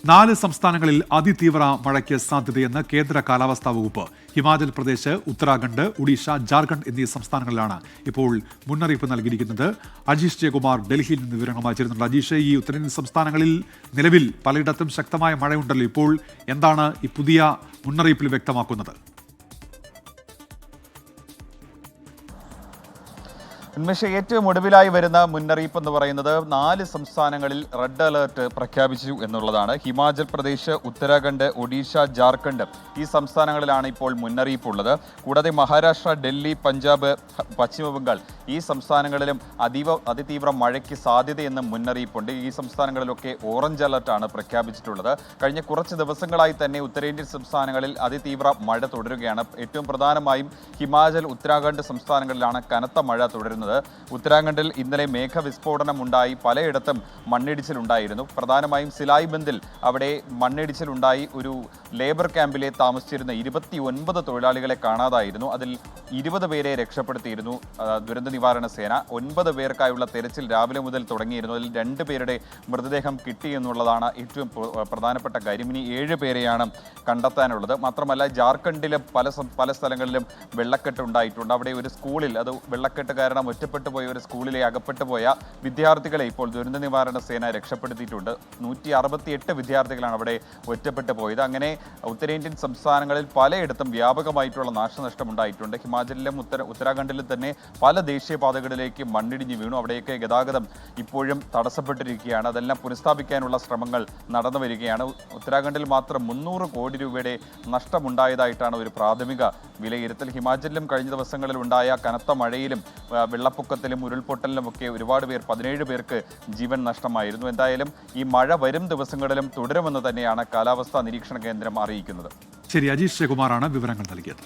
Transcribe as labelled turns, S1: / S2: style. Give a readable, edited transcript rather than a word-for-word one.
S1: 4 സംസ്ഥാനങ്ങളിൽ അതിതീവ്ര മഴയ്ക്ക് സാധ്യതയെന്ന് കേന്ദ്ര കാലാവസ്ഥാ വകുപ്പ്. ഹിമാചൽ പ്രദേശ്, ഉത്തരാഖണ്ഡ്, ഒഡീഷ, ജാർഖണ്ഡ് എന്നീ സംസ്ഥാനങ്ങളിലാണ് ഇപ്പോൾ മുന്നറിയിപ്പ് നൽകിയിരിക്കുന്നത്. അജീഷ് ജയകുമാർ ഡൽഹിയിൽ നിന്ന് വിവരങ്ങളുമായി ചേരുന്നുണ്ട്. അജീഷ്, ഈ ഉത്തരേന്ത്യൻ സംസ്ഥാനങ്ങളിൽ നിലവിൽ പലയിടത്തും ശക്തമായ മഴയുണ്ടല്ലോ. ഇപ്പോൾ എന്താണ് ഈ പുതിയ മുന്നറിയിപ്പിൽ വ്യക്തമാക്കുന്നത്?
S2: ഉന്മേഷ്, ഏറ്റവും ഒടുവിലായി വരുന്ന മുന്നറിയിപ്പ് എന്ന് പറയുന്നത് 4 സംസ്ഥാനങ്ങളിൽ റെഡ് അലേർട്ട് പ്രഖ്യാപിച്ചു എന്നുള്ളതാണ്. ഹിമാചൽ പ്രദേശ്, ഉത്തരാഖണ്ഡ്, ഒഡീഷ, ജാർഖണ്ഡ് ഈ സംസ്ഥാനങ്ങളിലാണ് ഇപ്പോൾ മുന്നറിയിപ്പുള്ളത്. കൂടാതെ മഹാരാഷ്ട്ര, ഡൽഹി, പഞ്ചാബ്, പശ്ചിമ ബംഗാൾ ഈ സംസ്ഥാനങ്ങളിലും അതിതീവ്ര മഴയ്ക്ക് സാധ്യതയെന്നും മുന്നറിയിപ്പുണ്ട്. ഈ സംസ്ഥാനങ്ങളിലൊക്കെ ഓറഞ്ച് അലർട്ടാണ് പ്രഖ്യാപിച്ചിട്ടുള്ളത്. കഴിഞ്ഞ കുറച്ച് ദിവസങ്ങളായി തന്നെ ഉത്തരേന്ത്യൻ സംസ്ഥാനങ്ങളിൽ അതിതീവ്ര മഴ തുടരുകയാണ്. ഏറ്റവും പ്രധാനമായും ഹിമാചൽ, ഉത്തരാഖണ്ഡ് സംസ്ഥാനങ്ങളിലാണ് കനത്ത മഴ തുടരുന്നത്. ഉത്തരാഖണ്ഡിൽ ഇന്നലെ മേഘവിസ്ഫോടനം ഉണ്ടായി, പലയിടത്തും മണ്ണിടിച്ചിലുണ്ടായിരുന്നു. പ്രധാനമായും സിലായ് ബന്ദിൽ അവിടെ മണ്ണിടിച്ചിലുണ്ടായി. ഒരു ലേബർ ക്യാമ്പിലെ താമസിച്ചിരുന്ന 29 തൊഴിലാളികളെ കാണാതായിരുന്നു. അതിൽ 20 പേരെ രക്ഷപ്പെടുത്തിയിരുന്നു ദുരന്ത നിവാരണ സേന. 9 പേർക്കായുള്ള തെരച്ചിൽ രാവിലെ മുതൽ തുടങ്ങിയിരുന്നു. അതിൽ 2 പേരുടെ മൃതദേഹം കിട്ടി എന്നുള്ളതാണ് ഏറ്റവും പ്രധാനപ്പെട്ട കാര്യം. ഇനി 7 പേരെയാണ് കണ്ടെത്താനുള്ളത്. മാത്രമല്ല, ജാർഖണ്ഡിലെ പല സ്ഥലങ്ങളിലും വെള്ളക്കെട്ട് ഉണ്ടായിട്ടുണ്ട്. അവിടെ ഒരു സ്കൂളിൽ, അത് വെള്ളക്കെട്ട് കാരണം ഒറ്റപ്പെട്ടു പോയ ഒരു സ്കൂളിലെ അകപ്പെട്ടു പോയ വിദ്യാർത്ഥികളെ ഇപ്പോൾ ദുരന്ത നിവാരണ സേന രക്ഷപ്പെടുത്തിയിട്ടുണ്ട്. 168 വിദ്യാർത്ഥികളാണ് അവിടെ ഒറ്റപ്പെട്ടു പോയത്. അങ്ങനെ ഉത്തരേന്ത്യൻ സംസ്ഥാനങ്ങളിൽ പലയിടത്തും വ്യാപകമായിട്ടുള്ള നാശനഷ്ടം ഉണ്ടായിട്ടുണ്ട്. ഹിമാചലിലും ഉത്തരാഖണ്ഡിലും തന്നെ പല ദേശീയപാതകളിലേക്ക് മണ്ണിടിഞ്ഞു വീണു. അവിടെയൊക്കെ ഗതാഗതം ഇപ്പോഴും തടസ്സപ്പെട്ടിരിക്കുകയാണ്. അതെല്ലാം പുനഃസ്ഥാപിക്കാനുള്ള ശ്രമങ്ങൾ നടന്നു വരികയാണ്. ഉത്തരാഖണ്ഡിൽ മാത്രം 300 കോടി രൂപയുടെ നഷ്ടമുണ്ടായതായിട്ടാണ് ഒരു പ്രാഥമിക വിലയിരുത്തൽ. ഹിമാചലിലും കഴിഞ്ഞ ദിവസങ്ങളിൽ ഉണ്ടായ കനത്ത മഴയിലും വെള്ളപ്പൊക്കത്തിലും ഉരുൾപൊട്ടലിലുമൊക്കെ ഒരുപാട് പേർ, 17 പേർക്ക് ജീവൻ നഷ്ടമായിരുന്നു. എന്തായാലും ഈ മഴ വരും ദിവസങ്ങളിലും തുടരുമെന്ന് തന്നെയാണ് കാലാവസ്ഥാ നിരീക്ഷണ കേന്ദ്രം അറിയിക്കുന്നത്.
S1: ശരി, അജീഷ് ജയകുമാറാണ് വിവരങ്ങൾ നൽകിയത്.